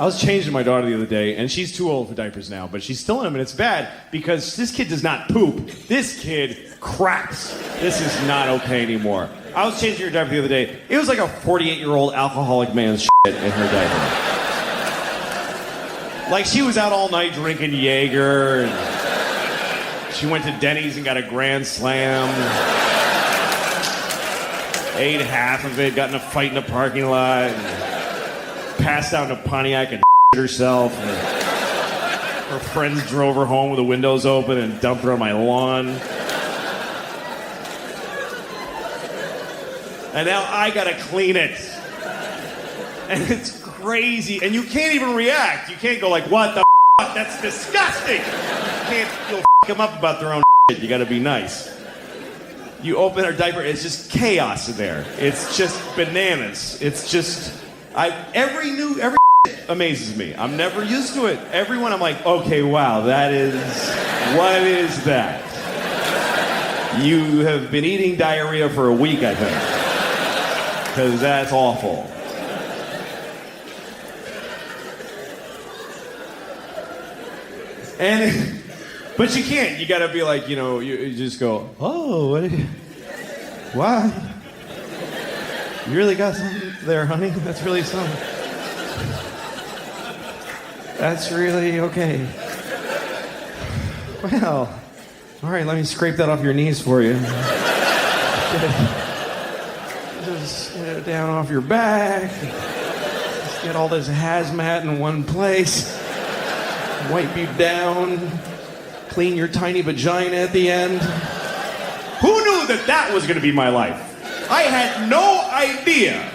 I was changing my daughter the other day, and she's too old for diapers now, but she's still in them, and it's bad because this kid does not poop. This kid craps. This is not okay anymore. I was changing her diaper the other day. It was like a 48-year-old alcoholic man's shit in her diaper. Like, she was out all night drinking Jaeger, and she went to Denny's and got a Grand Slam. Ate half of it, got in a fight in the parking lot, and passed out in a Pontiac and herself. And her friends drove her home with the windows open and dumped her on my lawn. And now I gotta clean it. And it's crazy. And you can't even react. You can't go like, what the fuck? That's disgusting. You can't, you'll fuck them up about their own shit. You gotta be nice. You open her diaper, it's just chaos in there. It's just bananas. It's just, every amazes me. I'm never used to it. Everyone, I'm like, okay, wow, what is that? You have been eating diarrhea for a week, I think. Because that's awful. But you can't. You gotta be like, you just go, oh, wow. You really got something there, honey? That's really something. That's really okay. Well, all right, let me scrape that off your knees for you. Just get it down off your back. Just get all this hazmat in one place. Wipe you down. Clean your tiny vagina at the end. Who knew that was going to be my life? I had no idea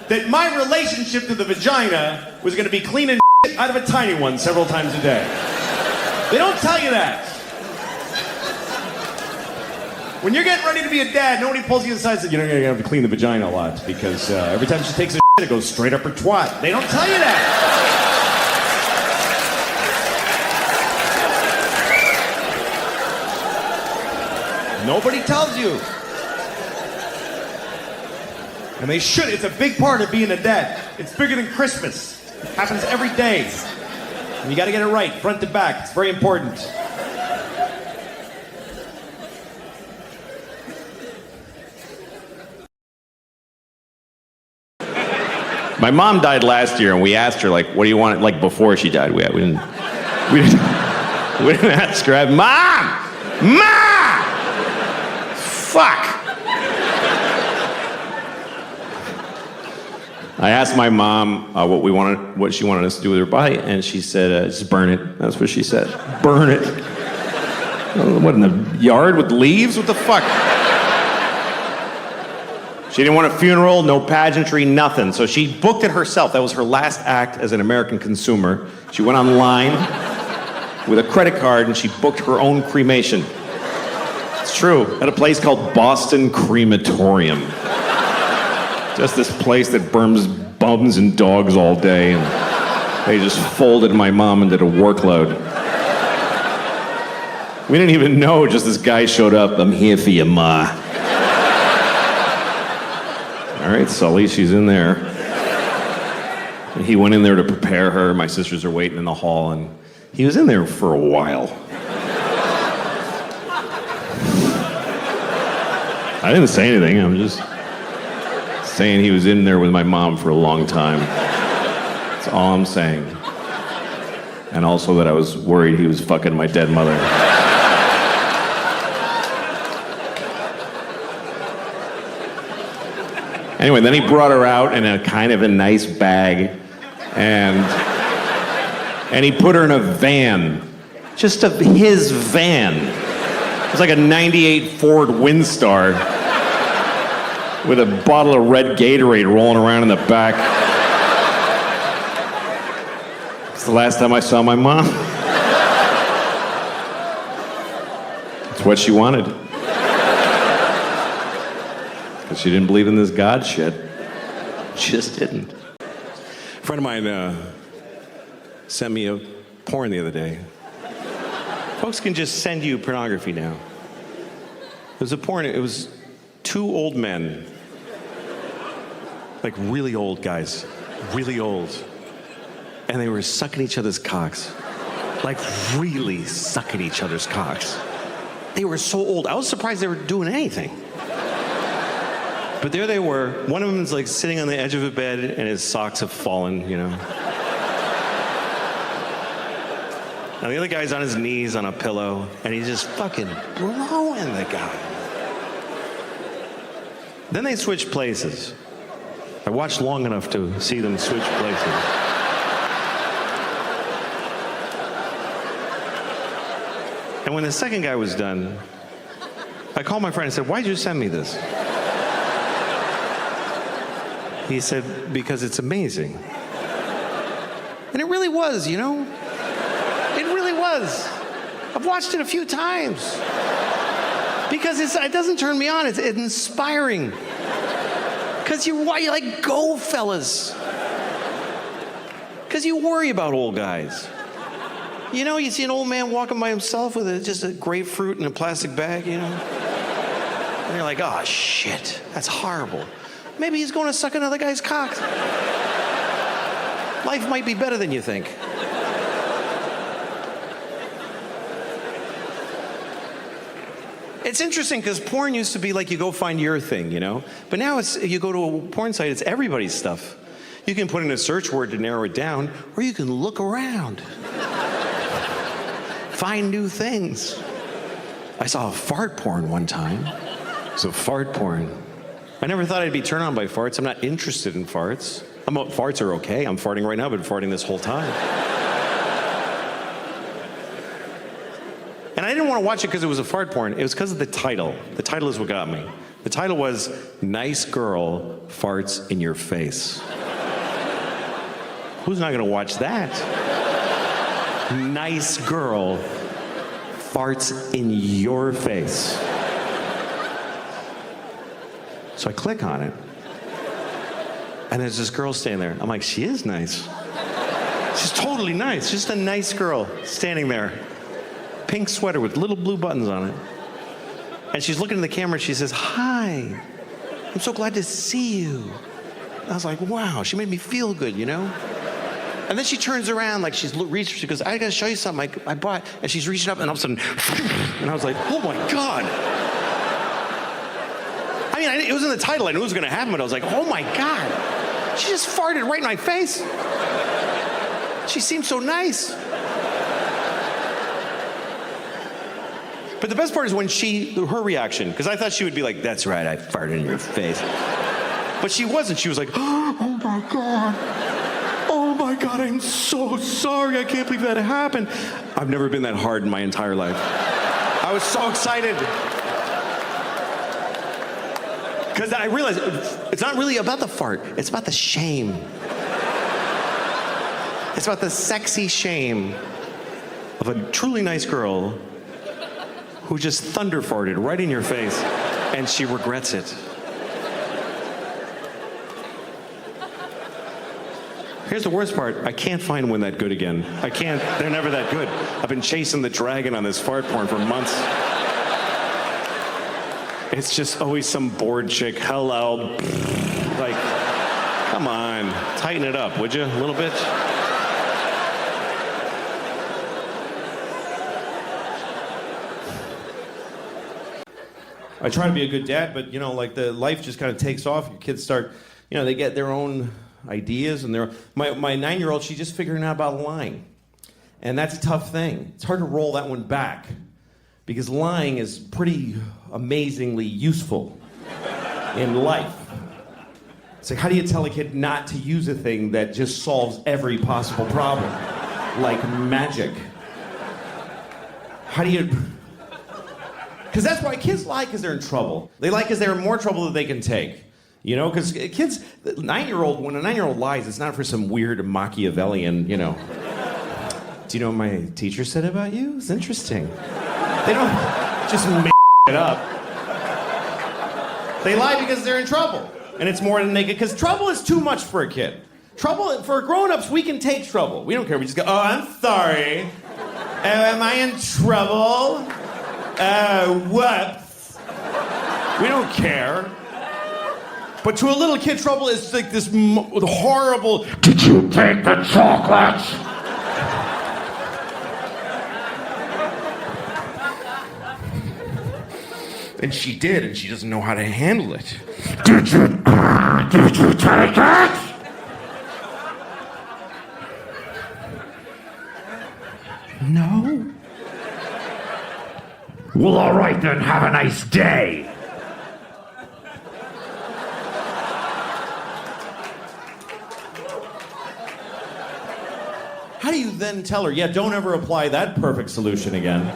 that my relationship to the vagina was going to be cleaning shit out of a tiny one several times a day. They don't tell you that. When you're getting ready to be a dad, nobody pulls you aside and says, you're going to have to clean the vagina a lot because every time she takes a shit, it goes straight up her twat. They don't tell you that. Nobody tells you. And they should. It's a big part of being a dad. It's bigger than Christmas. It happens every day. And you got to get it right, front to back. It's very important. My mom died last year, and we asked her, like, what do you want? Like, before she died, we didn't ask her, Mom! Fuck! I asked my mom what she wanted us to do with her body, and she said, just burn it. That's what she said. Burn it. What, in the yard with leaves? What the fuck? She didn't want a funeral, no pageantry, nothing. So she booked it herself. That was her last act as an American consumer. She went online with a credit card, and she booked her own cremation. It's true. At a place called Boston Crematorium. Just this place that burns bums and dogs all day. And they just folded my mom and did a workload. We didn't even know, just this guy showed up. I'm here for you, Ma. All right, Sully, she's in there. And he went in there to prepare her. My sisters are waiting in the hall, and he was in there for a while. I didn't say anything. I'm just saying he was in there with my mom for a long time. That's all I'm saying. And also that I was worried he was fucking my dead mother. Anyway, then he brought her out in a kind of a nice bag, and he put her in a van. Just his van. It was like a 98 Ford Windstar with a bottle of red Gatorade rolling around in the back. It's the last time I saw my mom. It's what she wanted. Because she didn't believe in this God shit. She just didn't. A friend of mine sent me a porn the other day. Folks can just send you pornography now. It was a porn, it was two old men. Like really old guys, really old. and they were sucking each other's cocks. Like really sucking each other's cocks. They were so old. I was surprised they were doing anything. But there they were. One of them is like sitting on the edge of a bed and his socks have fallen, you know. And the other guy's on his knees on a pillow and he's just fucking blowing the guy. Then they switched places. I watched long enough to see them switch places. And when the second guy was done, I called my friend and said, "Why'd you send me this?" He said, "Because it's amazing." And it really was, you know? It really was. I've watched it a few times. Because it doesn't turn me on, it's inspiring. Because you're like, go, fellas. Because you worry about old guys. You know, you see an old man walking by himself with just a grapefruit in a plastic bag, you know? And you're like, oh, shit, that's horrible. Maybe he's going to suck another guy's cock. Life might be better than you think. It's interesting because porn used to be like you go find your thing, you know? But now you go to a porn site, it's everybody's stuff. You can put in a search word to narrow it down, or you can look around. Find new things. I saw a fart porn one time. So fart porn. I never thought I'd be turned on by farts. I'm not interested in farts. Farts are okay. I'm farting right now. I've been farting this whole time. And I didn't want to watch it because it was a fart porn. It was because of the title. The title is what got me. The title was, "Nice Girl Farts in Your Face." Who's not going to watch that? Nice girl farts in your face. So I click on it. And there's this girl standing there. I'm like, she is nice. She's totally nice. Just a nice girl standing there. Pink sweater with little blue buttons on it. And she's looking in the camera and she says, "Hi, I'm so glad to see you." And I was like, wow, she made me feel good, you know? And then she turns around like she's reaching, she goes, "I gotta show you something I bought." And she's reaching up and all of a sudden, and I was like, oh my God. I mean, it was in the title, I knew it was gonna happen, but I was like, oh my God. She just farted right in my face. She seemed so nice. But the best part is when her reaction, because I thought she would be like, "That's right, I farted in your face." But she wasn't. She was like, "Oh my God. Oh my God, I'm so sorry. I can't believe that happened." I've never been that hard in my entire life. I was so excited. Because I realized it's not really about the fart. It's about the shame. It's about the sexy shame of a truly nice girl who just thunder farted right in your face, and she regrets it. Here's the worst part. I can't find one that good again. I can't. They're never that good. I've been chasing the dragon on this fart porn for months. It's just always some bored chick. Hello. Like, come on. Tighten it up, would you? A little bit? I try to be a good dad, but, you know, like the life just kind of takes off. Your kids start, you know, they get their own ideas, and my 9-year-old, she's just figuring out about lying. And that's a tough thing. It's hard to roll that one back because lying is pretty amazingly useful in life. It's like, how do you tell a kid not to use a thing that just solves every possible problem? Like magic. How do you... Because that's why kids lie, because they're in trouble. They lie because they're in more trouble than they can take. You know, because kids, when a 9-year-old lies, it's not for some weird Machiavellian, you know. "Do you know what my teacher said about you? It's interesting." They don't just make it up. They lie because they're in trouble. And it's more than they can, because trouble is too much for a kid. Trouble, for grown-ups, we can take trouble. We don't care. We just go, "Oh, I'm sorry. Am I in trouble? Whoops." We don't care. But to a little kid, trouble is like this horrible, did you take the chocolates? And she did, and she doesn't know how to handle it. Did you take it? No. Well, all right then, have a nice day. How do you then tell her, yeah, don't ever apply that perfect solution again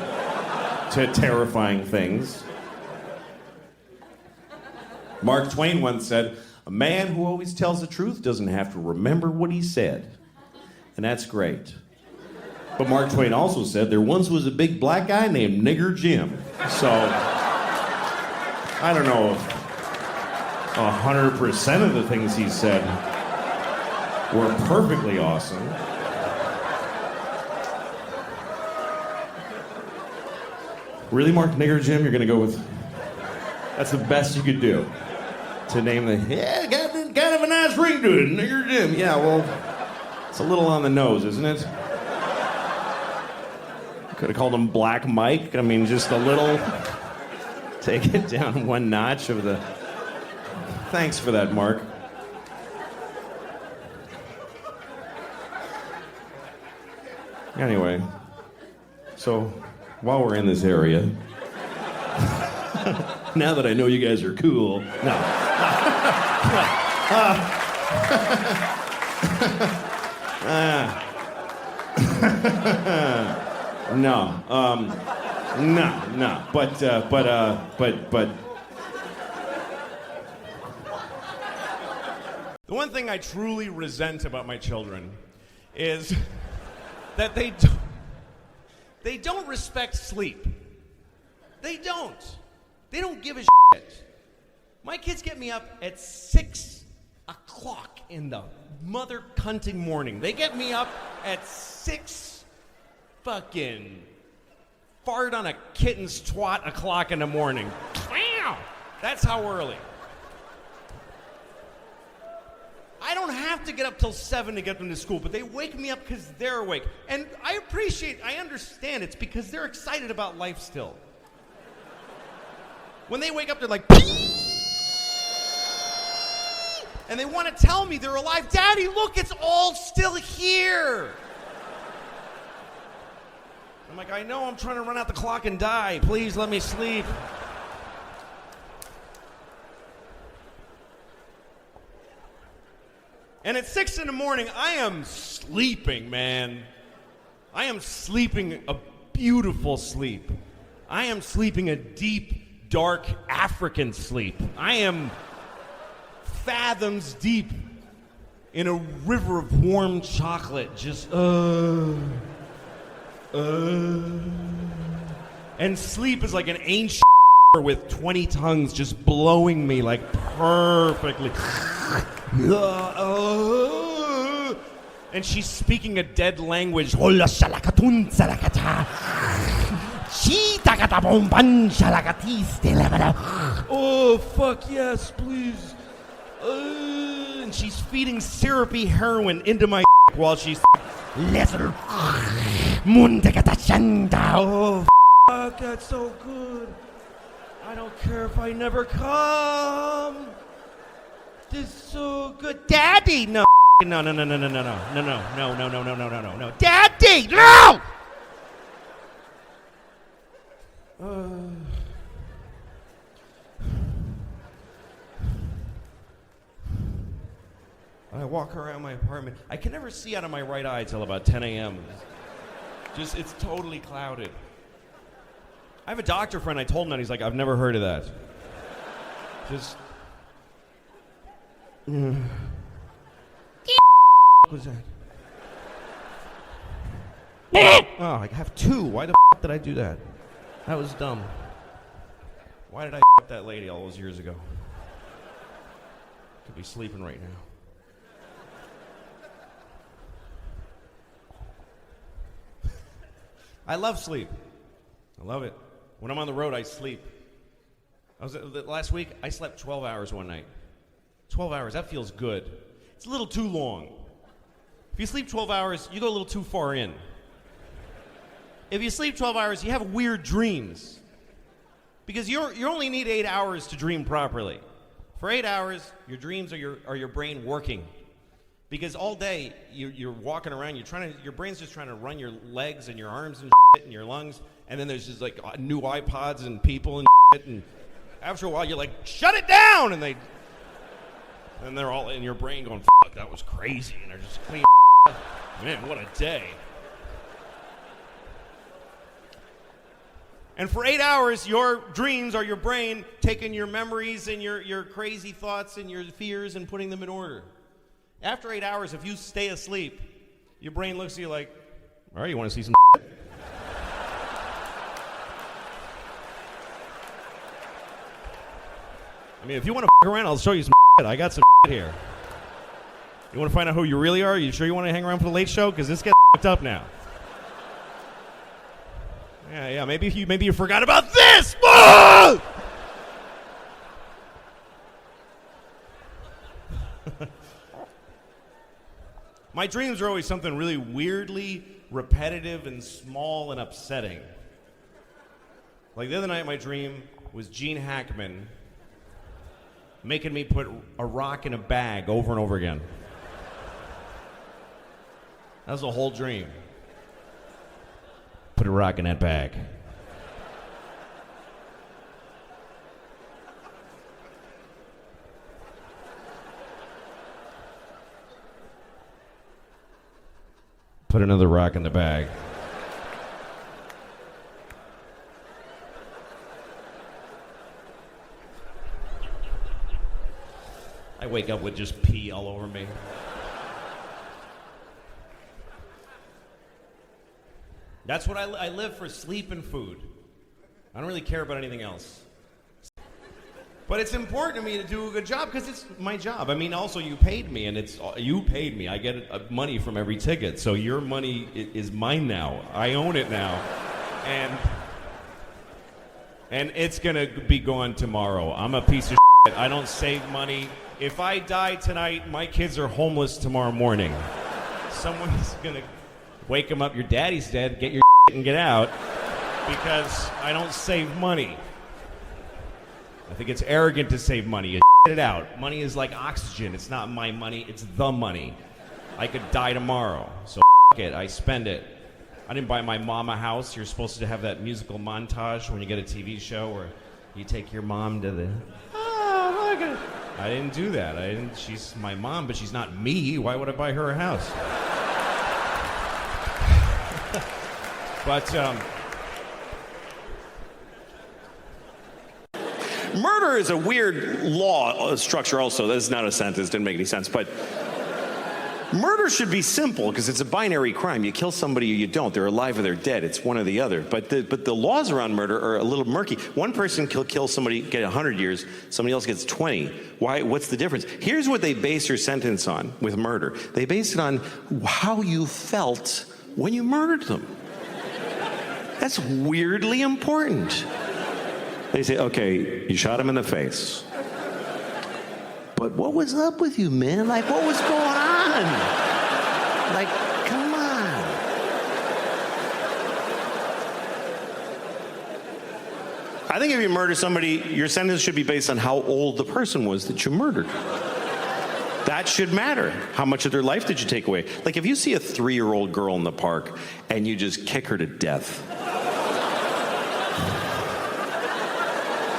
to terrifying things? Mark Twain once said, a man who always tells the truth doesn't have to remember what he said. And that's great. But Mark Twain also said there once was a big black guy named Nigger Jim. So, I don't know if 100% of the things he said were perfectly awesome. Really, Mark, Nigger Jim, you're gonna go with... That's the best you could do. To name the... Yeah, got kind of a nice ring to it, Nigger Jim. Yeah, well, it's a little on the nose, isn't it? Could have called him Black Mike. I mean, just a little... Take it down one notch of the... Thanks for that, Mark. Anyway, so while we're in this area... Now that I know you guys are cool. No. No. But. The one thing I truly resent about my children is that they don't respect sleep. They don't. They don't give a shit. My kids get me up at 6 o'clock in the mother cunting morning. They get me up at 6 fucking fart on a kitten's twat o'clock in the morning. Wow! That's how early. I don't have to get up till 7 to get them to school, but they wake me up because they're awake. And I understand it's because they're excited about life still. When they wake up, they're like, and they want to tell me they're alive. Daddy, look, it's all still here. I'm like, I know, I'm trying to run out the clock and die. Please let me sleep. And at 6 in the morning, I am sleeping, man. I am sleeping a beautiful sleep. I am sleeping a deep, dark African sleep. I am fathoms deep in a river of warm chocolate, just and sleep is like an ancient with 20 tongues just blowing me like perfectly. And she's speaking a dead language. Oh, fuck yes, please. And she's feeding syrupy heroin into my while she's... Oh, fuck, that's so good. I don't care if I never come. This is so good. Daddy! No. No. Daddy! No! I walk around my apartment. I can never see out of my right eye till about 10 a.m. It's totally clouded. I have a doctor friend, I told him that, he's like, I've never heard of that. Just... What was that? Oh, I have two. Why the did I do that? That was dumb. Why did I that lady all those years ago? Could be sleeping right now. I love sleep. I love it. When I'm on the road, I sleep. Last week, I slept 12 hours one night. 12 hours, that feels good. It's a little too long. If you sleep 12 hours, you go a little too far in. If you sleep 12 hours, you have weird dreams. Because you only need 8 hours to dream properly. For 8 hours, your dreams are your brain working. Because all day, you're walking around, your brain's just trying to run your legs and your arms and shit and your lungs, and then there's just like new iPods and people and shit, and after a while you're like, shut it down! And they're all in your brain going, fuck, that was crazy, and they're just clean. Man, what a day. And for 8 hours, your dreams are your brain taking your memories and your crazy thoughts and your fears and putting them in order. After 8 hours, if you stay asleep, your brain looks at you like, all right, you want to see some shit? I mean, if you want to f*** around, I'll show you some shit. I got some shit here. You want to find out who you really are? You sure you want to hang around for the late show? Because this gets f***ed up now. Yeah, maybe you forgot about this! My dreams are always something really weirdly repetitive and small and upsetting. Like the other night, my dream was Gene Hackman making me put a rock in a bag over and over again. That was the whole dream. Put a rock in that bag. Put another rock in the bag. I wake up with just pee all over me. That's what I live for, sleep and food. I don't really care about anything else. But it's important to me to do a good job because it's my job. I mean, also you paid me, and you paid me. I get money from every ticket, so your money is mine now. I own it now, and it's gonna be gone tomorrow. I'm a piece of shit. I don't save money. If I die tonight, my kids are homeless tomorrow morning. Someone's gonna wake them up. Your daddy's dead. Get your shit and get out, because I don't save money. I think it's arrogant to save money. You shit it out. Money is like oxygen. It's not my money. It's the money. I could die tomorrow, so it. I spend it. I didn't buy my mom a house. You're supposed to have that musical montage when you get a TV show where you take your mom to the... Oh, look at it. I didn't do that. She's my mom, but she's not me. Why would I buy her a house? But, Murder is a weird law structure also. That's not a sentence, didn't make any sense. But murder should be simple because it's a binary crime. You kill somebody or you don't. They're alive or they're dead. It's one or the other. But the laws around murder are a little murky. One person kill somebody, get 100 years. Somebody else gets 20. Why? What's the difference? Here's what they base your sentence on with murder. They base it on how you felt when you murdered them. That's weirdly important. They say, okay, you shot him in the face. But what was up with you, man? Like, what was going on? Like, come on. I think if you murder somebody, your sentence should be based on how old the person was that you murdered. That should matter. How much of their life did you take away? Like, if you see a 3-year-old girl in the park and you just kick her to death,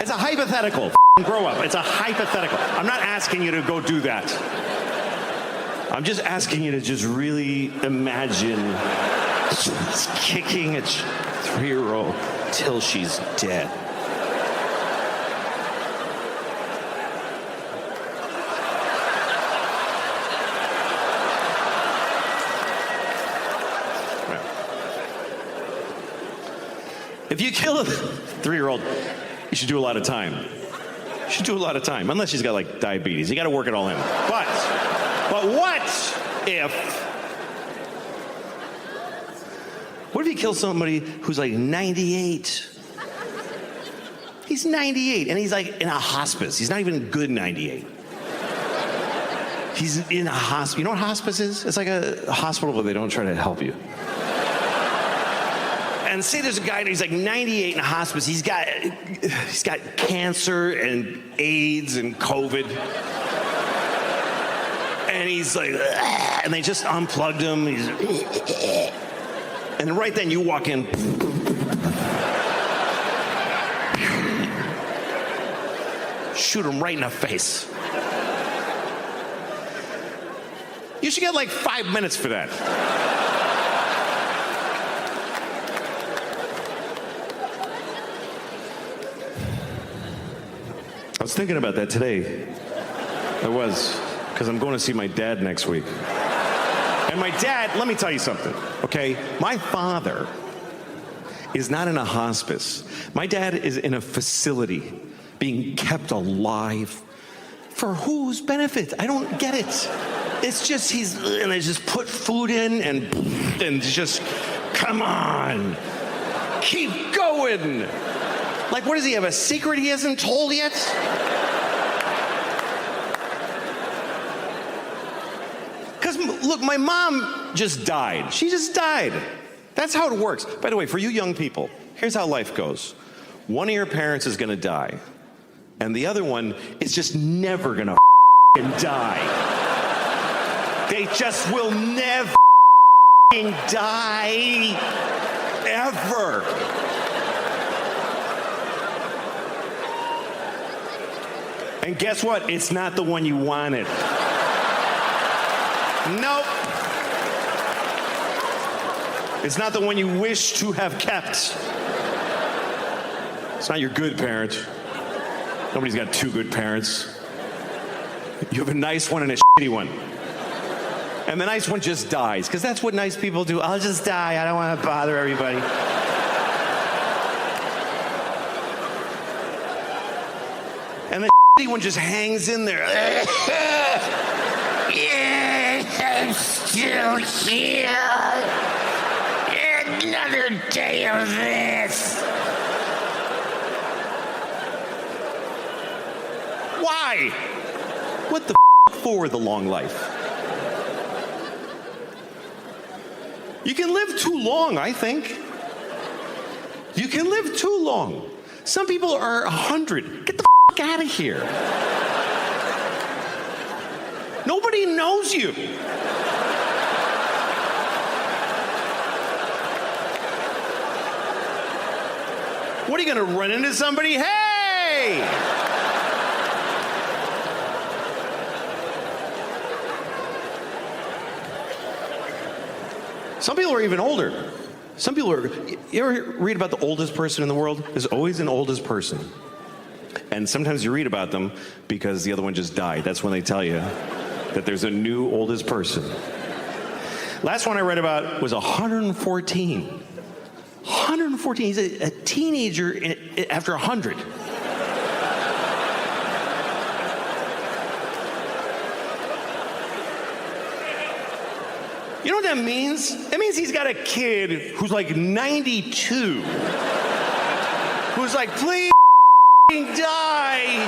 it's a hypothetical. Grow up. It's a hypothetical. I'm not asking you to go do that. I'm just asking you to just really imagine just kicking a 3-year-old till she's dead. If you kill a 3-year-old, you should do a lot of time. You should do a lot of time, unless she's got like diabetes. You got to work it all in. But what if you kill somebody who's like 98? He's 98, and he's like in a hospice. He's not even good 98. He's in a hospital. You know what hospice is? It's like a hospital where they don't try to help you. And say there's a guy, he's like 98 in a hospice. He's got cancer and AIDS and COVID. And he's like, "Ugh," and they just unplugged him. He's, and right then you walk in. Shoot him right in the face. You should get like 5 minutes for that. I was thinking about that today. I was, because I'm going to see my dad next week. And my dad, let me tell you something, okay? My father is not in a hospice. My dad is in a facility being kept alive. For whose benefit? I don't get it. It's just and they just put food in and just, come on, keep going. Like, what does he have, a secret he hasn't told yet? Because, look, my mom just died. She just died. That's how it works. By the way, for you young people, here's how life goes. One of your parents is gonna die, and the other one is just never gonna die. They just will never die, ever. And guess what? It's not the one you wanted. Nope. It's not the one you wish to have kept. It's not your good parent. Nobody's got two good parents. You have a nice one and a shitty one. And the nice one just dies, because that's what nice people do. I'll just die. I don't want to bother everybody. And the shitty one just hangs in there. I'm still here. Another day of this. Why? What the for the long life? You can live too long, I think. You can live too long. Some people are 100. Get the out of here. Nobody knows you. What are you going to run into somebody? Hey! Some people are even older. Some people are, you ever read about the oldest person in the world? There's always an oldest person. And sometimes you read about them because the other one just died. That's when they tell you that there's a new oldest person. Last one I read about was 114. 114, he's a teenager after 100. You know what that means? That means he's got a kid who's like 92. Who's like, please die.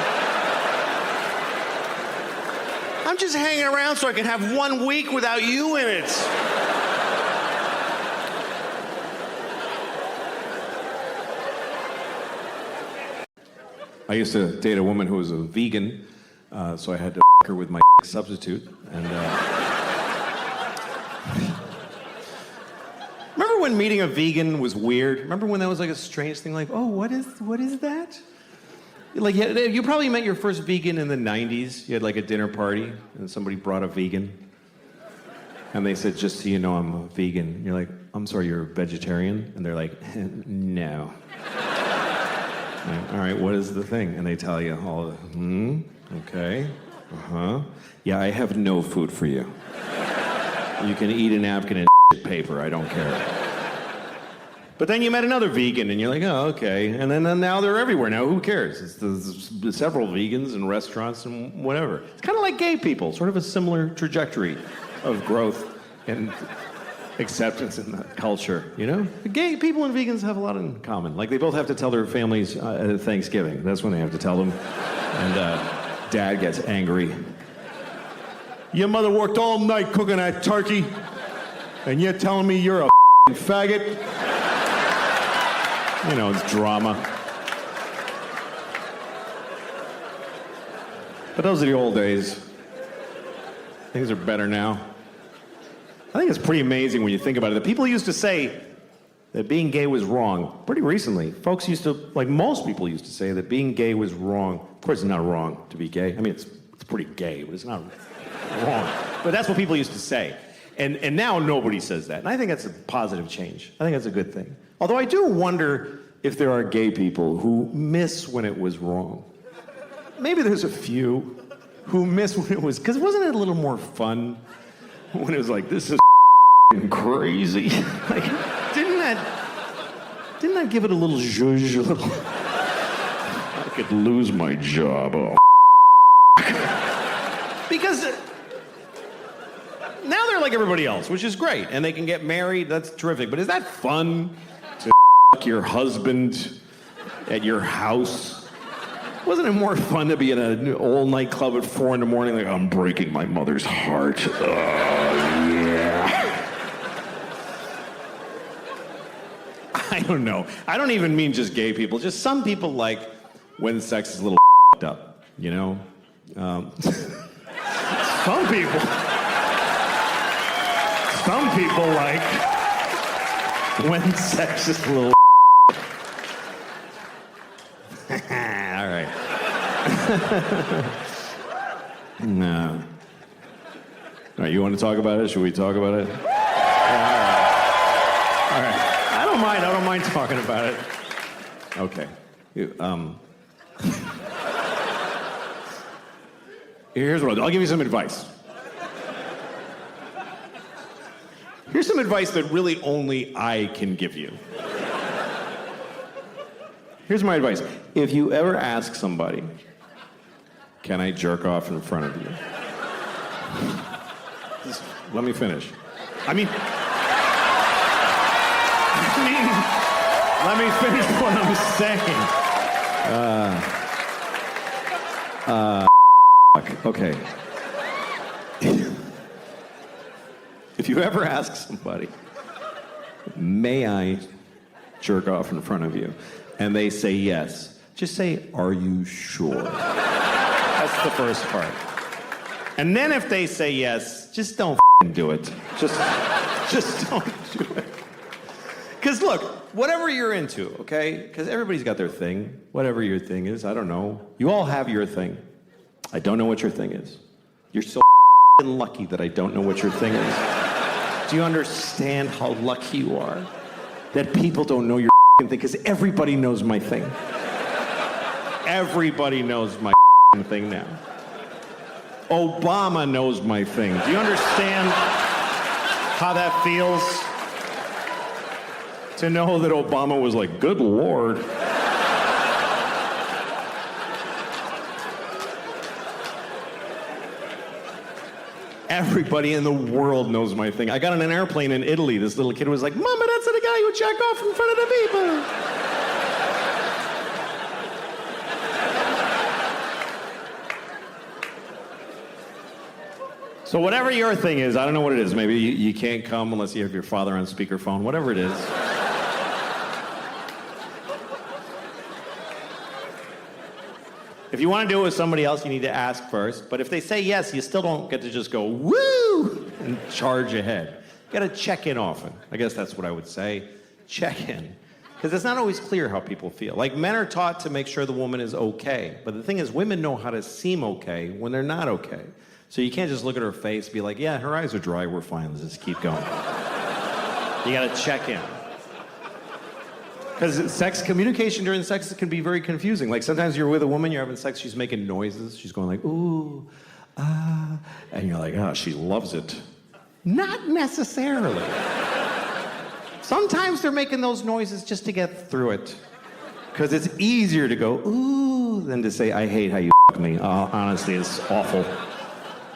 I'm just hanging around so I can have 1 week without you in it. I used to date a woman who was a vegan, so I had to her with my substitute. And remember when meeting a vegan was weird? Remember when that was like a strange thing? Like, oh, what is that? Like, you probably met your first vegan in the 90s. You had like a dinner party, and somebody brought a vegan. And they said, just so you know, I'm a vegan. And you're like, I'm sorry, you're a vegetarian? And they're like, no. Like, all right, what is the thing? And they tell you all, okay, yeah, I have no food for you. You can eat a napkin and paper, I don't care. But then you met another vegan, and you're like, oh, okay. And then now they're everywhere. Now, who cares? There's several vegans in restaurants and whatever. It's kind of like gay people, sort of a similar trajectory of growth and acceptance in the culture, you know? Gay people and vegans have a lot in common. Like, they both have to tell their families at Thanksgiving. That's when they have to tell them. And dad gets angry. Your mother worked all night cooking that turkey, and you're telling me you're a faggot? You know, it's drama. But those are the old days. Things are better now. I think it's pretty amazing when you think about it. The people used to say that being gay was wrong. Pretty recently, folks used to, like most people used to say that being gay was wrong. Of course, it's not wrong to be gay. I mean, it's pretty gay, but it's not wrong. But that's what people used to say. And now nobody says that. And I think that's a positive change. I think that's a good thing. Although I do wonder if there are gay people who miss when it was wrong. Maybe there's a few who miss when it was, because wasn't it a little more fun when it was like, this is crazy? Like, didn't that give it a little zhuzh, a little, I could lose my job, oh. Because now they're like everybody else, which is great, and they can get married, that's terrific, but is that fun to your husband at your house? Wasn't it more fun to be in an old nightclub at 4 in the morning, like, I'm breaking my mother's heart. Oh, yeah. I don't know. I don't even mean just gay people. Just some people like when sex is a little up, you know? Some people like when sex is a little all right. No. All right, you want to talk about it? Should we talk about it? Yeah, all right. I don't mind talking about it. Okay. Here's what I'll give you some advice. Here's some advice that really only I can give you. Here's my advice. If you ever ask somebody, can I jerk off in front of you? Just let me finish. Let me finish what I'm saying. Okay. If you ever ask somebody, may I jerk off in front of you? And they say yes, just say, are you sure? That's the first part. And then if they say yes, just don't do it. Just don't do it. Because look, whatever you're into, okay? Because everybody's got their thing. Whatever your thing is, I don't know. You all have your thing. I don't know what your thing is. You're so lucky that I don't know what your thing is. Do you understand how lucky you are that people don't know your thing? Because everybody knows my thing. Everybody knows my thing now. Obama knows my thing. Do you understand how that feels? To know that Obama was like, good Lord. Everybody in the world knows my thing. I got on an airplane in Italy. This little kid was like, Mama, that's the guy who jacked off in front of the people. So whatever your thing is, I don't know what it is. Maybe you can't come unless you have your father on speakerphone, whatever it is. If you want to do it with somebody else, you need to ask first. But if they say yes, you still don't get to just go, woo, and charge ahead. You got to check in often. I guess that's what I would say. Check in. Because it's not always clear how people feel. Like, men are taught to make sure the woman is okay. But the thing is, women know how to seem okay when they're not okay. So you can't just look at her face and be like, yeah, her eyes are dry, we're fine, let's just keep going. You got to check in. Because communication during sex can be very confusing. Like, sometimes you're with a woman, you're having sex, she's making noises, she's going like, ooh, ah, and you're like, oh, she loves it. Not necessarily. Sometimes they're making those noises just to get through it. Because it's easier to go, ooh, than to say, I hate how you f*** me. Honestly, it's awful.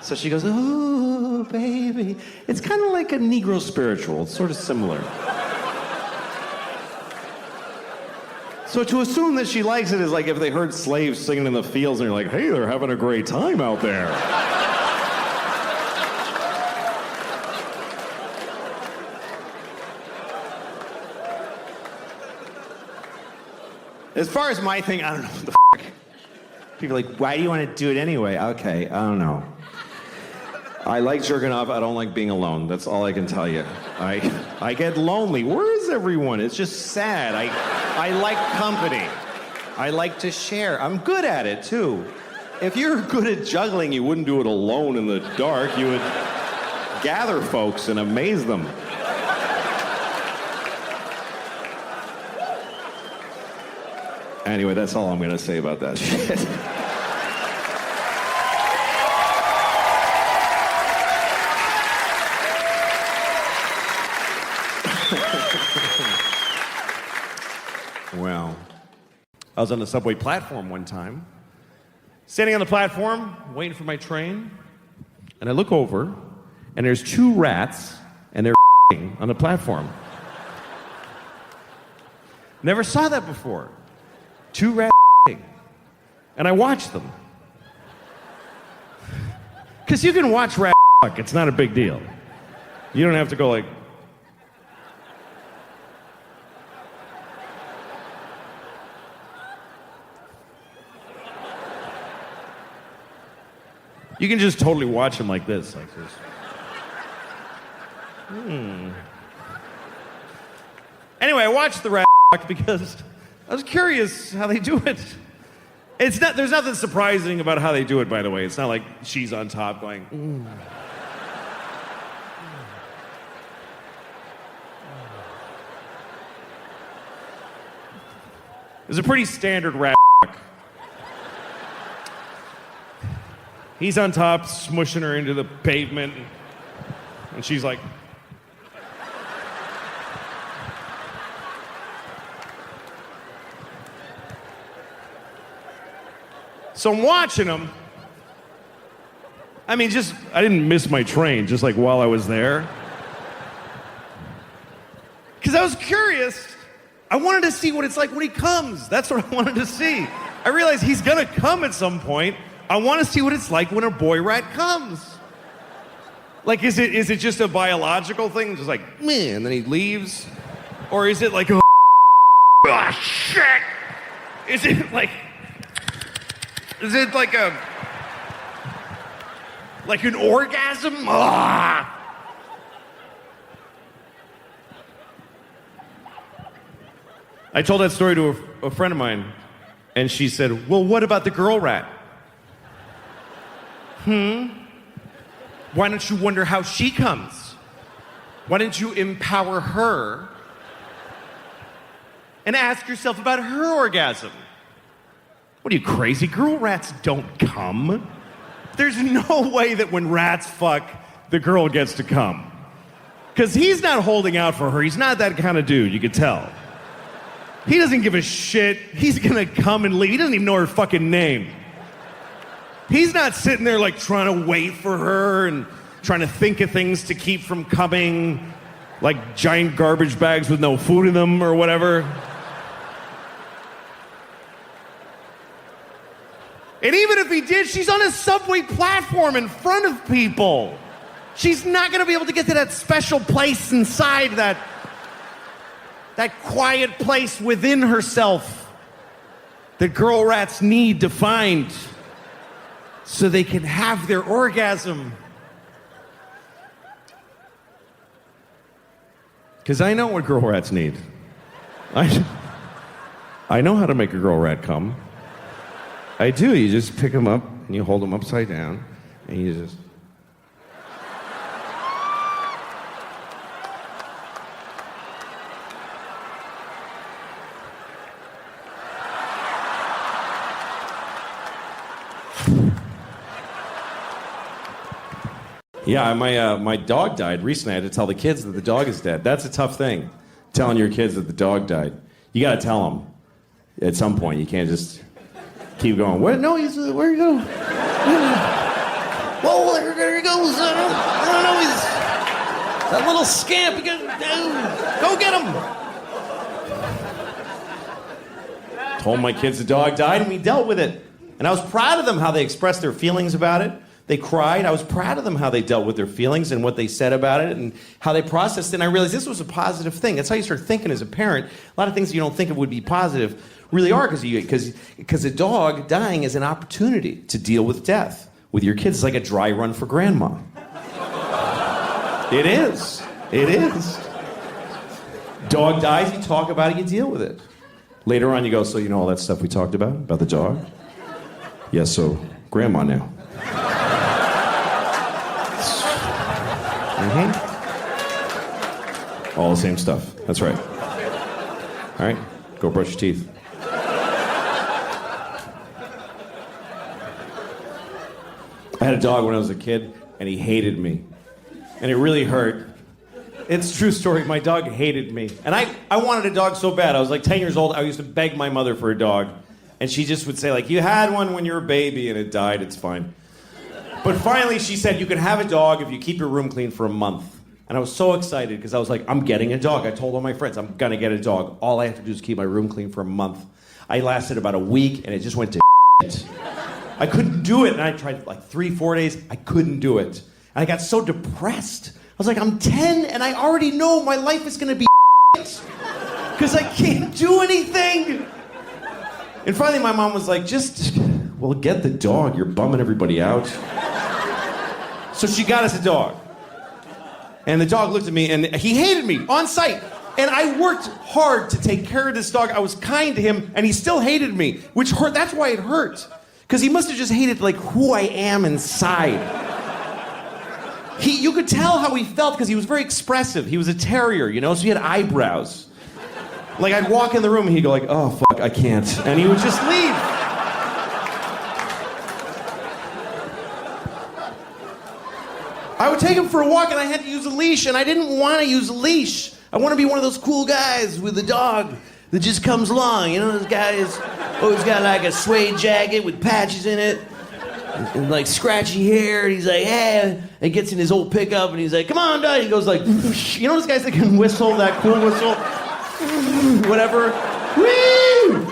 So she goes, ooh, baby. It's kind of like a Negro spiritual. It's sort of similar. So to assume that she likes it is like if they heard slaves singing in the fields and you're like, hey, they're having a great time out there. As far as my thing, I don't know what the People are like, why do you want to do it anyway? Okay, I don't know. I like jerking off. I don't like being alone. That's all I can tell you. I get lonely. Where is everyone? It's just sad. I like company. I like to share. I'm good at it, too. If you're good at juggling, you wouldn't do it alone in the dark. You would gather folks and amaze them. Anyway, that's all I'm going to say about that shit. Well, I was on the subway platform one time, standing on the platform, waiting for my train, and I look over, and there's two rats, and they're on the platform. Never saw that before. Two rats, and I watched them. Because you can watch rats fuck, it's not a big deal. You don't have to go like... You can just totally watch them like this. Anyway, I watched the rat because I was curious how they do it. There's nothing surprising about how they do it, by the way. It's not like she's on top going, It's a pretty standard rat. He's on top, smushing her into the pavement, and she's like... So I'm watching him. I didn't miss my train, just like while I was there. Because I was curious. I wanted to see what it's like when he comes. That's what I wanted to see. I realized he's gonna come at some point. I want to see what it's like when a boy rat comes. Like, is it just a biological thing? Just like, meh, and then he leaves? Or is it like, oh, shit? Is it like an orgasm? Ah! I told that story to a friend of mine, and she said, well, what about the girl rat? Why don't you wonder how she comes? Why don't you empower her and ask yourself about her orgasm? What are you, crazy? Girl rats don't come. There's no way that when rats fuck, the girl gets to come. Because he's not holding out for her. He's not that kind of dude, you can tell. He doesn't give a shit. He's gonna come and leave. He doesn't even know her fucking name. He's not sitting there like trying to wait for her and trying to think of things to keep from coming, like giant garbage bags with no food in them or whatever. And even if he did, she's on a subway platform in front of people. She's not gonna be able to get to that special place inside, that quiet place within herself that girl rats need to find so they can have their orgasm. Because I know what girl rats need. I know how to make a girl rat come. I do. You just pick them up and you hold them upside down and you just... Yeah, my dog died recently. I had to tell the kids that the dog is dead. That's a tough thing, telling your kids that the dog died. You got to tell them at some point. You can't just keep going. What? No, where you go? Well, there he goes. I don't know. He's that little scamp. You go get him. Told my kids the dog died, and we dealt with it. And I was proud of them how they expressed their feelings about it. They cried. I was proud of them how they dealt with their feelings and what they said about it and how they processed it. And I realized this was a positive thing. That's how you start thinking as a parent. A lot of things you don't think of would be positive really are because a dog dying is an opportunity to deal with death with your kids. It's like a dry run for grandma. It is. It is. Dog dies, you talk about it, you deal with it. Later on you go, so you know all that stuff we talked about the dog? Yes, so grandma now. Mm-hmm. All the same stuff. That's right. All right, go brush your teeth. I had a dog when I was a kid, and he hated me. And it really hurt. It's a true story. My dog hated me. And I wanted a dog so bad. I was like 10 years old. I used to beg my mother for a dog. And she just would say, like, you had one when you were a baby and it died. It's fine. But finally she said, you can have a dog if you keep your room clean for a month. And I was so excited because I was like, I'm getting a dog. I told all my friends, I'm going to get a dog. All I have to do is keep my room clean for a month. I lasted about a week and it just went to shit. I couldn't do it. And I tried like 3-4 days. I couldn't do it. And I got so depressed. I was like, I'm 10 and I already know my life is going to be shit because I can't do anything. And finally my mom was like, well, get the dog. You're bumming everybody out. So she got us a dog. And the dog looked at me and he hated me on sight. And I worked hard to take care of this dog. I was kind to him and he still hated me, which hurt. That's why it hurt. Because he must have just hated like who I am inside. You could tell how he felt because he was very expressive. He was a terrier, you know, so he had eyebrows. Like I'd walk in the room and he'd go like, oh, fuck, I can't. And he would just leave. I would take him for a walk and I had to use a leash and I didn't want to use a leash. I want to be one of those cool guys with a dog that just comes along. You know, those guys always got like a suede jacket with patches in it and like scratchy hair. And he's like, hey, and gets in his old pickup and he's like, come on, dog. He goes like, you know those guys that can whistle, that cool whistle? Whatever. Woo!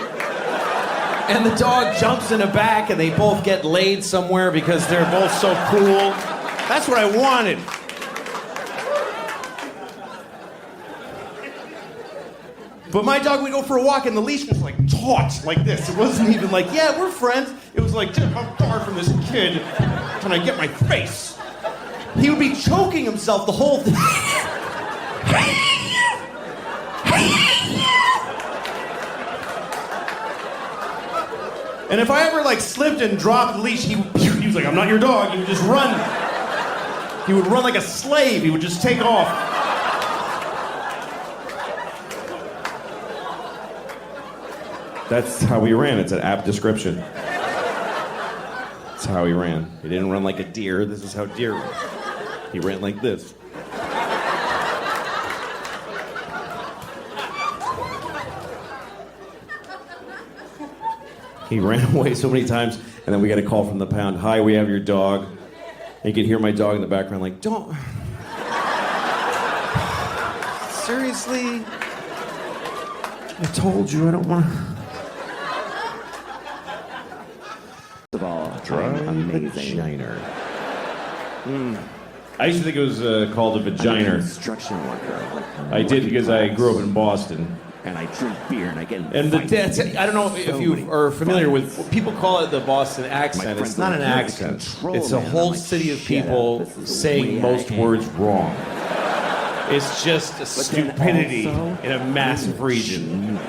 And the dog jumps in the back and they both get laid somewhere because they're both so cool. That's what I wanted. But my dog would go for a walk and the leash was like taut like this. It wasn't even like, yeah, we're friends. It was like, how far from this kid can I get my face? He would be choking himself the whole thing. And if I ever like slipped and dropped the leash, he was like, I'm not your dog. He would just run. He would run like a slave. He would just take off. That's how he ran. It's an apt description. That's how he ran. He didn't run like a deer. This is how deer ran. He ran like this. He ran away so many times, and then we got a call from the pound. Hi, we have your dog. And you could hear my dog in the background like, don't. Seriously? I told you I don't want to. Of all, amazing. Vagina. I used to think it was called a vagina. Construction worker. I did because I grew up in Boston. And I drink beer and I get in And fights. I don't know if you are familiar with, people call it the Boston accent. It's not an accent. It's a whole city of people saying most words wrong. It's just a stupidity in a massive region.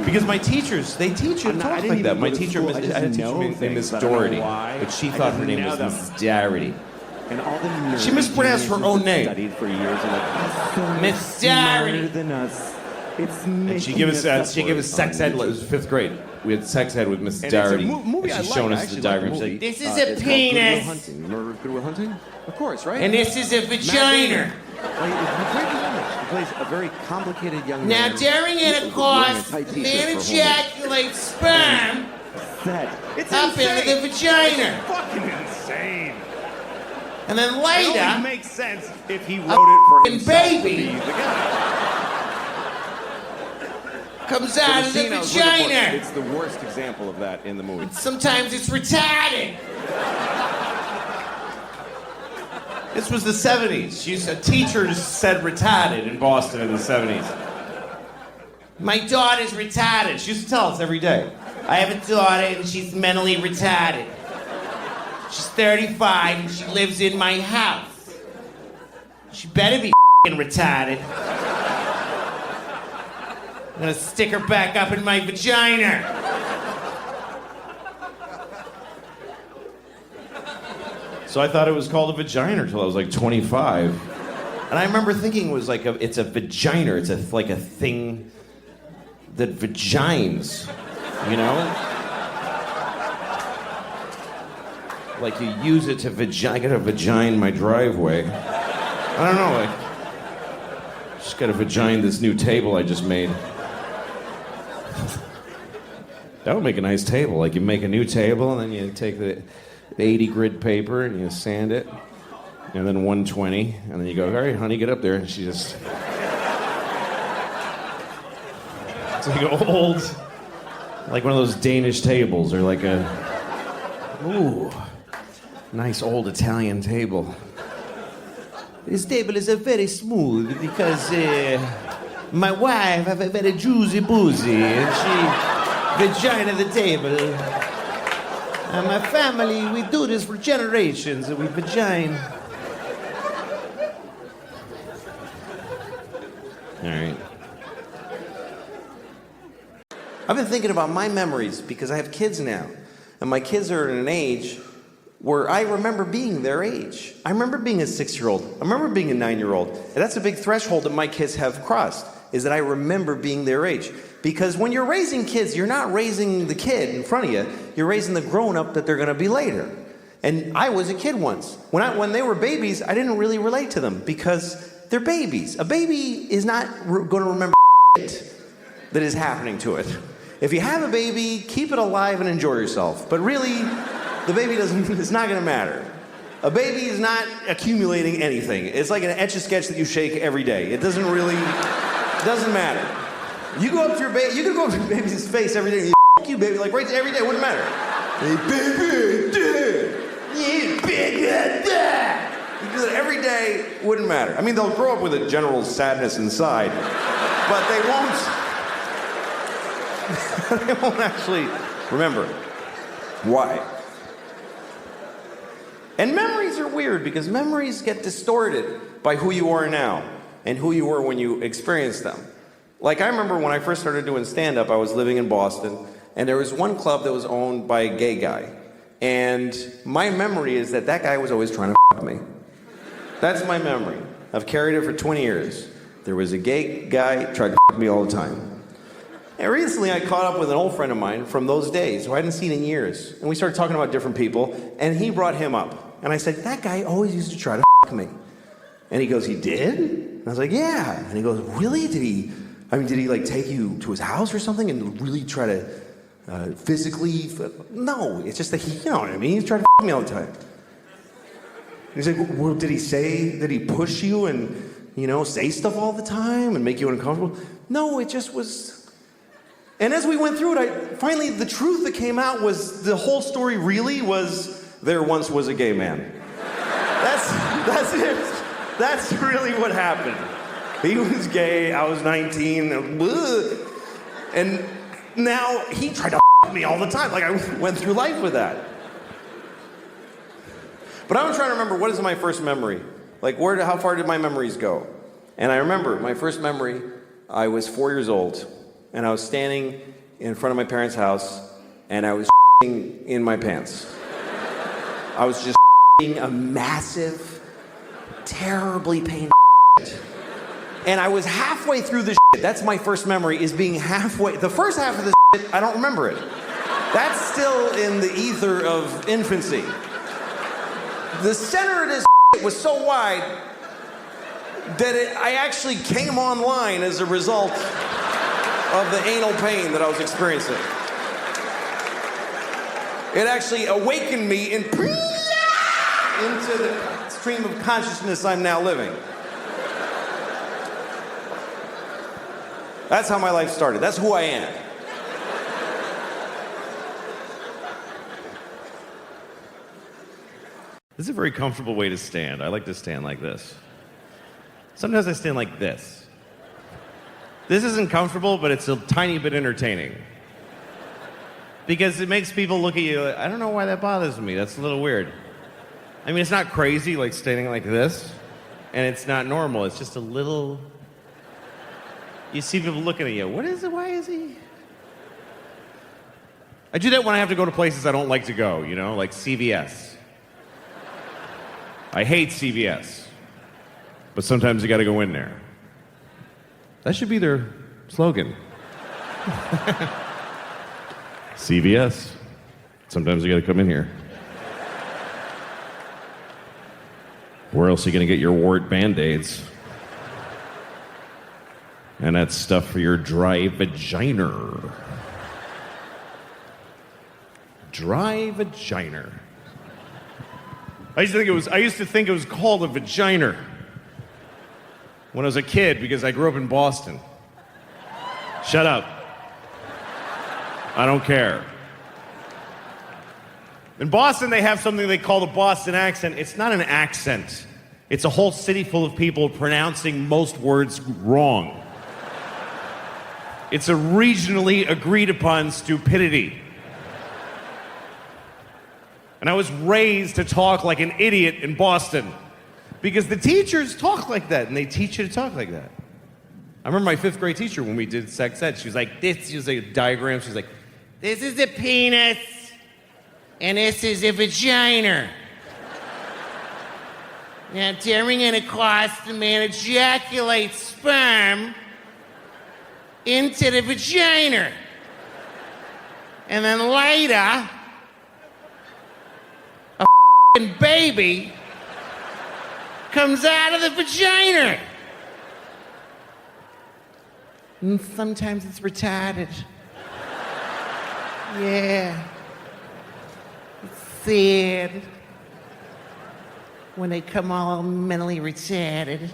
Because my teachers, they teach you to talk like that. My teacher, I had a teacher named Miss Doherty, but she thought her name was Miss Doherty. And all the She mispronounced her own name. Studied for years and like, Miss Doherty. than us. It's And she gave us sex ed. It was 5th grade. We had sex ed with Miss Doherty. And she's showing us the diagram. She's like, this is a penis. Hunting. Remember Good Will Hunting? Of course, right? And this is a vagina. He plays a very complicated young man. Now, during intercourse, man ejaculates sperm up into the vagina. Fucking insane. And then It later, only makes sense if he wrote it for fucking himself baby. to be the guy. comes out of the vagina. It's the worst example of that in the movie. Sometimes it's retarded. This was the 70s. Teachers said retarded in Boston in the 70s. My daughter's retarded. She used to tell us every day. I have a daughter and she's mentally retarded. She's 35 and she lives in my house. She better be f***ing retarded. I'm gonna stick her back up in my vagina. So I thought it was called a vagina until I was like 25. And I remember thinking it was like it's a vagina. It's like a thing that vagines, you know? Like you use it to vagina. I got a vagina in my driveway. I don't know, like, just got to vagina this new table I just made. That would make a nice table. Like you make a new table and then you take the 80 grid paper and you sand it, and then 120, and then you go, all right, honey, get up there, and she just... It's like old, like one of those Danish tables, or like a, ooh, nice old Italian table. This table is very smooth because my wife have a very juicy boozy, and she vagina the table. And my family, we do this for generations, and we vagina. All right. I've been thinking about my memories because I have kids now. And my kids are at an age where I remember being their age. I remember being a 6-year-old. I remember being a 9-year-old. And that's a big threshold that my kids have crossed, is that I remember being their age. Because when you're raising kids, you're not raising the kid in front of you. You're raising the grown-up that they're going to be later. And I was a kid once. When they were babies, I didn't really relate to them because they're babies. A baby is not going to remember shit that is happening to it. If you have a baby, keep it alive and enjoy yourself. But really, the baby it's not going to matter. A baby is not accumulating anything. It's like an Etch-a-Sketch that you shake every day. It doesn't matter. You go up to your baby, you can go up to your baby's face every day and you f*** you, baby, like right every day, it wouldn't matter. Hey, baby, dad. Yeah, baby, dad. You do that every day, wouldn't matter. I mean, they'll grow up with a general sadness inside, but they won't actually remember. Why? And memories are weird because memories get distorted by who you are now and who you were when you experienced them. Like, I remember when I first started doing stand-up, I was living in Boston, and there was one club that was owned by a gay guy. And my memory is that guy was always trying to f*** me. That's my memory. I've carried it for 20 years. There was a gay guy tried to f*** me all the time. And recently I caught up with an old friend of mine from those days who I hadn't seen in years. And we started talking about different people, and he brought him up. And I said, that guy always used to try to f*** me. And he goes, he did? And I was like, yeah. And he goes, really? Did he like take you to his house or something and really try to physically? No, it's just that he, you know what I mean? He's trying to f*** me all the time. He's like, well, did he say that he pushed you and, you know, say stuff all the time and make you uncomfortable? No, it just was. And as we went through it, finally the truth that came out was the whole story really was there once was a gay man. That's it. That's really what happened. He was gay, I was 19, and now he tried to f*** me all the time. Like, I went through life with that. But I was trying to remember, what is my first memory? Like, how far did my memories go? And I remember my first memory, I was 4 years old, and I was standing in front of my parents' house, and I was in my pants. I was just a massive, terribly painful shit. And I was halfway through the shit. That's my first memory, is being halfway. The first half of the shit, I don't remember it. That's still in the ether of infancy. The center of this shit was so wide that I actually came online as a result of the anal pain that I was experiencing. It actually awakened me into the stream of consciousness I'm now living. That's how my life started. That's who I am. This is a very comfortable way to stand. I like to stand like this. Sometimes I stand like this. This isn't comfortable, but it's a tiny bit entertaining. Because it makes people look at you. I don't know why that bothers me. That's a little weird. I mean, it's not crazy like standing like this, and it's not normal. It's just a little... You see people looking at you. What is it? Why is he... I do that when I have to go to places I don't like to go, you know, like CVS. I hate CVS, but sometimes you got to go in there. That should be their slogan. CVS. Sometimes you got to come in here. Where else are you going to get your wart Band-Aids? And that stuff for your dry vagina. Dry vagina. I used to think it was called a vagina when I was a kid because I grew up in Boston. Shut up. I don't care. In Boston, they have something they call the Boston accent. It's not an accent. It's a whole city full of people pronouncing most words wrong. It's a regionally agreed upon stupidity. And I was raised to talk like an idiot in Boston because the teachers talk like that and they teach you to talk like that. I remember my 5th grade teacher when we did sex ed, she was like, she was like a diagram, she was like, this is a penis and this is a vagina. Now during intercourse, the man ejaculates sperm into the vagina. And then later, baby comes out of the vagina. And sometimes it's retarded. Yeah. It's sad when they come all mentally retarded.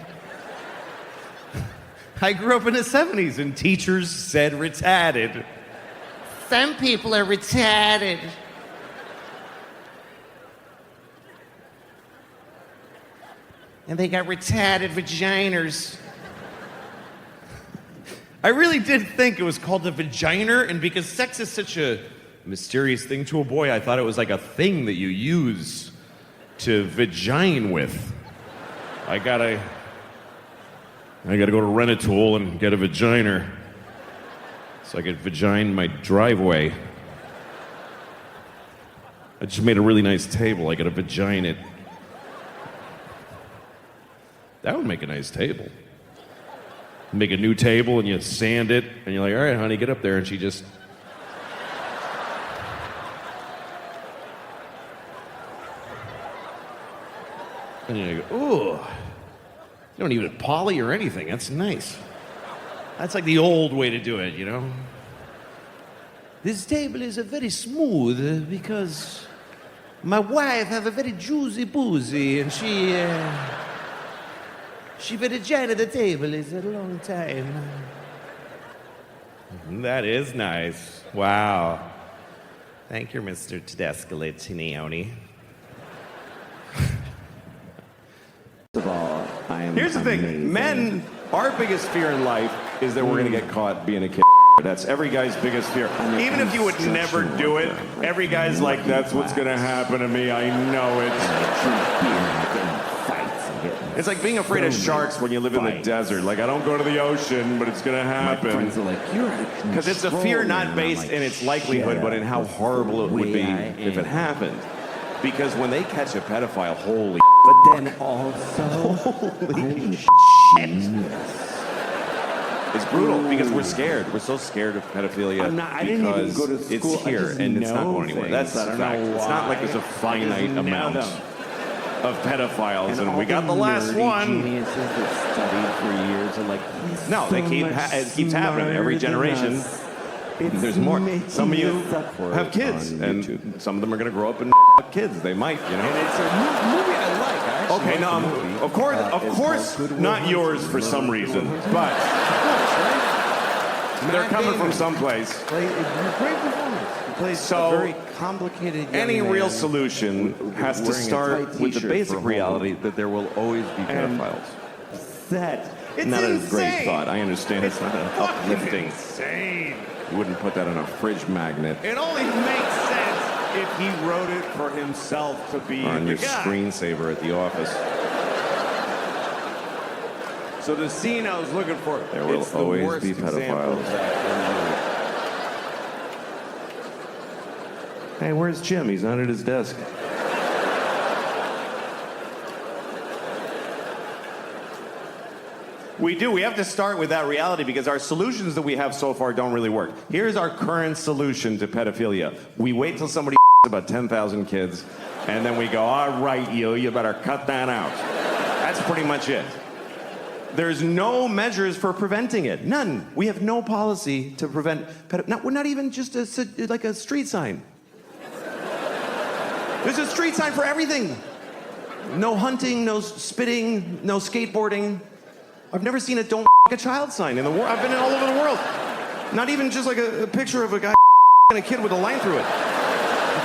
I grew up in the 70s and teachers said retarded. Some people are retarded. And they got retarded vaginas. I really did think it was called the vagina, and because sex is such a mysterious thing to a boy, I thought it was like a thing that you use to vagine with. I gotta go to Rent-A-Tool and get a vagina so I could vagine my driveway. I just made a really nice table. I gotta vagina it. That would make a nice table. Make a new table and you sand it and you're like, all right, honey, get up there. And she just... And you go, ooh. You don't even poly or anything. That's nice. That's like the old way to do it, you know? This table is very smooth because my wife have a very juicy boozy and she vagina the table is a long time. That is nice. Wow. Thank you, Mr. Tedescalate-Tinioni. Here's the thing, men, our biggest fear in life is that we're gonna get caught being a kid. That's every guy's biggest fear. Even if you would never do it, every guy's like, that's what's gonna happen to me, I know it. It's like being afraid of sharks when you live in the desert. Like, I don't go to the ocean, but it's gonna happen. Because it's a fear not based in its likelihood, but in how horrible it would be if it happened. Because when they catch a pedophile, holy but then also, holy it's brutal because we're scared. We're so scared of pedophilia I didn't even go to it's school. here and it's not going anywhere. That's a fact. It's not like there's a finite amount of pedophiles, and we got the last one. Geniuses that studied for years are like, no, they keep it keeps happening every generation. There's more. Some of you have kids, and some of them are going to grow up and kids. They might, you know. And it's a movie I like. Okay, no, of course, not yours for some reason, but They're coming from someplace. Great performance. He plays So, a very complicated young Any man real solution has to wearing a start tight with the t-shirt basic for a reality that there will always be And- pedophiles. That. It's Not a insane. great thought. I understand it's not an Fucking uplifting. insane. You wouldn't put that on a fridge magnet It only makes sense if he wrote it for himself to be or on the your guy. screensaver at the office. So the scene I was looking for, There will it's the always worst be example pedophiles. of that in the movie. Hey, where's Jim? He's not at his desk. We do. We have to start with that reality because our solutions that we have so far don't really work. Here's our current solution to pedophilia. We wait till somebody about 10,000 kids, and then we go, all right, you better cut that out. That's pretty much it. There's no measures for preventing it. None. We have no policy to prevent we're not even just like a street sign. There's a street sign for everything. No hunting, no spitting, no skateboarding. I've never seen a don't f- a child sign in the world. I've been all over the world. Not even just like a picture of a guy and a kid with a line through it.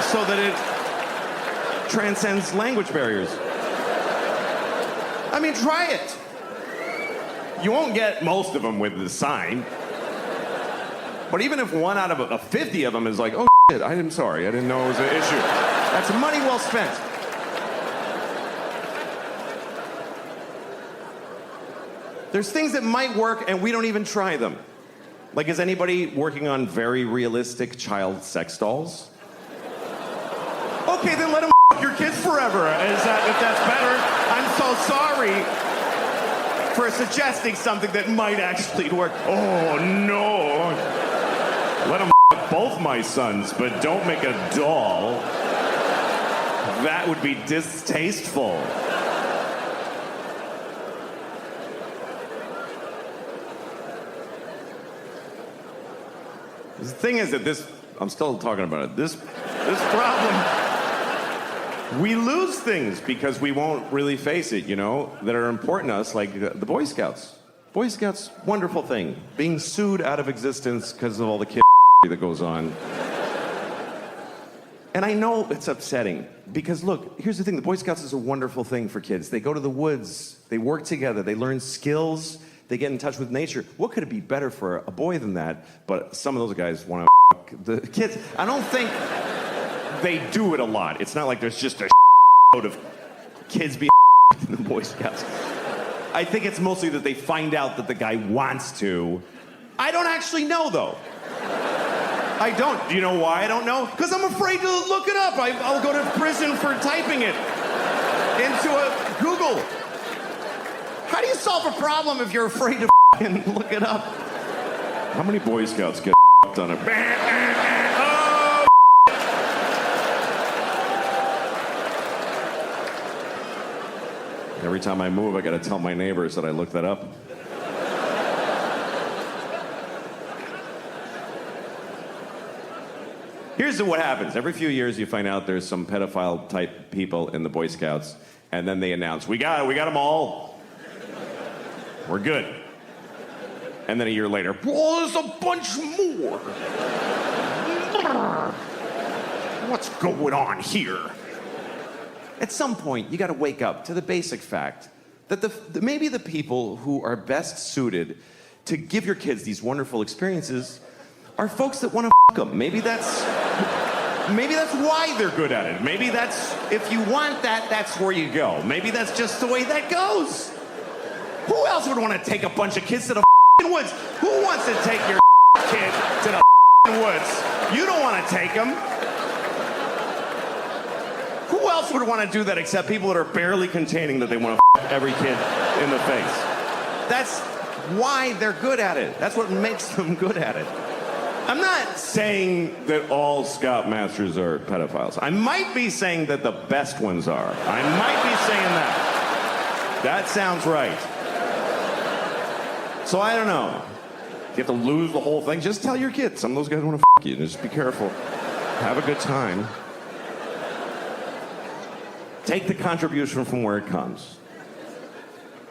So that it transcends language barriers. I mean, try it. You won't get most of them with the sign. But even if one out of 50 of them is like, oh shit, I'm sorry, I didn't know it was an issue. That's money well spent. There's things that might work and we don't even try them. Like, is anybody working on very realistic child sex dolls? Okay, then let them f- your kids forever. If that's better, I'm so sorry for suggesting something that might actually work. Oh no. Let them f- both my sons, but don't make a doll. That would be distasteful. The thing is that I'm still talking about it. This problem, we lose things because we won't really face it, that are important to us, like the Boy Scouts. Boy Scouts, wonderful thing. Being sued out of existence because of all the kid that goes on. And I know it's upsetting because, look, here's the thing. The Boy Scouts is a wonderful thing for kids. They go to the woods. They work together. They learn skills. They get in touch with nature. What could it be better for a boy than that? But some of those guys want to f- the kids. I don't think they do it a lot. It's not like there's just a load of kids being in the Boy Scouts. I think it's mostly that they find out that the guy wants to. I don't actually know, though. I don't. Do you know why I don't know? Because I'm afraid to look it up. I'll go to prison for typing it into a Google. How do you solve a problem if you're afraid to f***ing look it up? How many Boy Scouts get on it? Oh! Every time I move, I gotta tell my neighbors that I looked that up. Here's what happens. Every few years, you find out there's some pedophile-type people in the Boy Scouts, and then they announce, we got them all. We're good. And then a year later, well, there's a bunch more. What's going on here? At some point, you got to wake up to the basic fact that maybe the people who are best suited to give your kids these wonderful experiences are folks that want to f them. Maybe that's why they're good at it. Maybe that's, if you want that, that's where you go. Maybe that's just the way that goes. Who else would want to take a bunch of kids to the woods? Who wants to take your kid to the woods? You don't want to take them. Who else would want to do that except people that are barely containing that they want to every kid in the face? That's why they're good at it. That's what makes them good at it. I'm not saying that all Scoutmasters are pedophiles. I might be saying that the best ones are. I might be saying that. That sounds right. So I don't know. If you have to lose the whole thing, just tell your kids. Some of those guys want to f you. Just be careful. Have a good time. Take the contribution from where it comes.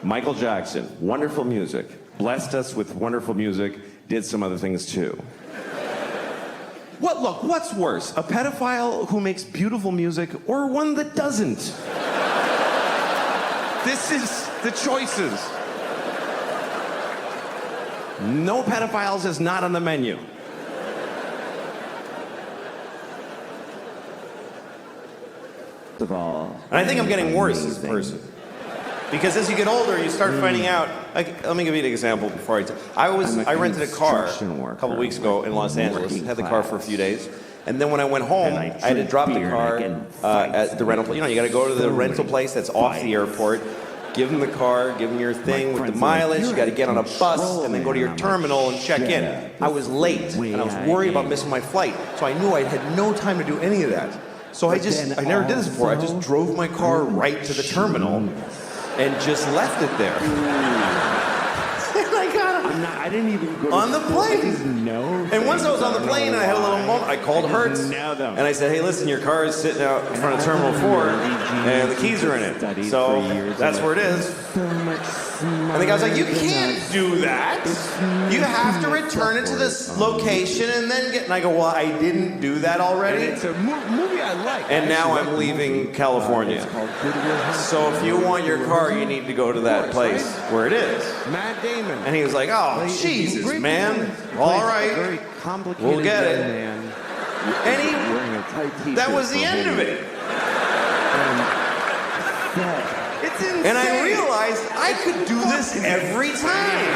Michael Jackson, wonderful music. blessed us with wonderful music, did some other things too. What's worse, a pedophile who makes beautiful music or one that doesn't? This is the choices. No pedophiles is not on the menu. Of all. And I think I'm getting worse as a person. Because as you get older, you start finding out. Like, let me give you an example before I rented a car a couple weeks ago in Los Angeles. Had the car for a few days, and then when I went home, I had to drop the car at the rental place. You know, you got to go to the rental place that's off the airport. Give them the car, give them your thing with the mileage. You got to get on a bus and then go to your terminal and check in. I was late and I was worried about missing my flight, so I knew I had no time to do any of that. So I never did this before. I just drove my car right to the terminal and just left it there. And I got him. I didn't even go on the plane. No. And once I was on the plane, I had a little moment. I called Hertz and I said, "Hey, listen, your car is sitting out in front of Terminal 4, and the keys are in it. So that's where it is." And the guy's like, "You can't do that. You have to return it to this location and then get." And I go, "Well, I didn't do that already." It's a movie I like. And now I'm leaving California. So if you want your car, you need to go to that place where it is. Matt Damon. And he was like, "Oh, Jesus, man. All right. We'll get it." And that was the end of it. It's insane. And I realized I could do this every time.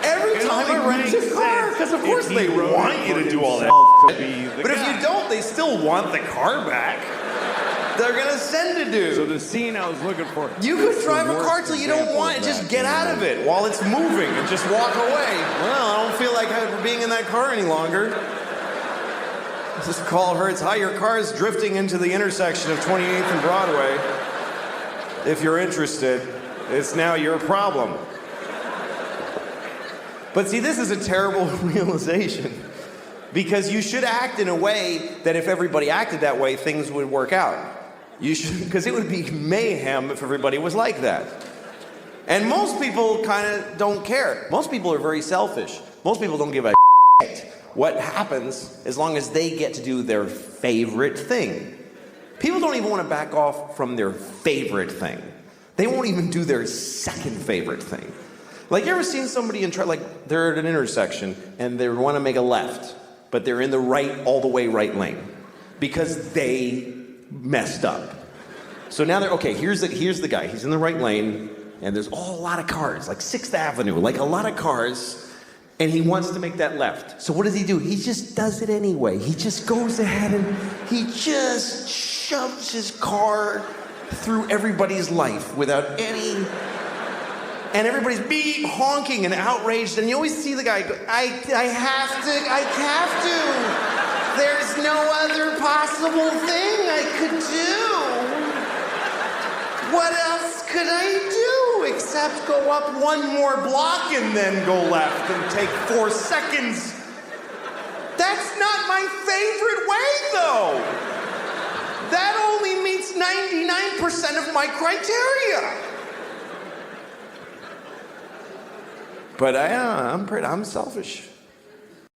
Every time I rent a car, because of course they want you to do all that. But if you don't, they still want the car back. They're gonna send a dude. So the scene I was looking for. You could drive a car till you don't want it. Just get out of it while it's moving and just walk away. Well, I don't feel like being in that car any longer. Just call Hertz. Hi, your car is drifting into the intersection of 28th and Broadway. If you're interested, it's now your problem. But see, this is a terrible realization. Because you should act in a way that if everybody acted that way, things would work out. You should, because it would be mayhem if everybody was like that. And most people kind of don't care. Most people are very selfish. Most people don't give a shit what happens as long as they get to do their favorite thing. People don't even want to back off from their favorite thing. They won't even do their second favorite thing. Like, you ever seen somebody like they're at an intersection and they want to make a left, but they're in the all the way right lane because they messed up. So now here's the guy. He's in the right lane and there's a lot of cars, like 6th Avenue, like a lot of cars, and he wants to make that left. So what does he do? He just does it anyway. He just goes ahead and he just shoves his car through everybody's life without any... And everybody's beep, honking and outraged, and you always see the guy go, I have to. There's no other possible thing I could do. What else could I do except go up one more block and then go left and take 4 seconds? That's not my favorite way, though. That only meets 99% of my criteria. But I'm selfish.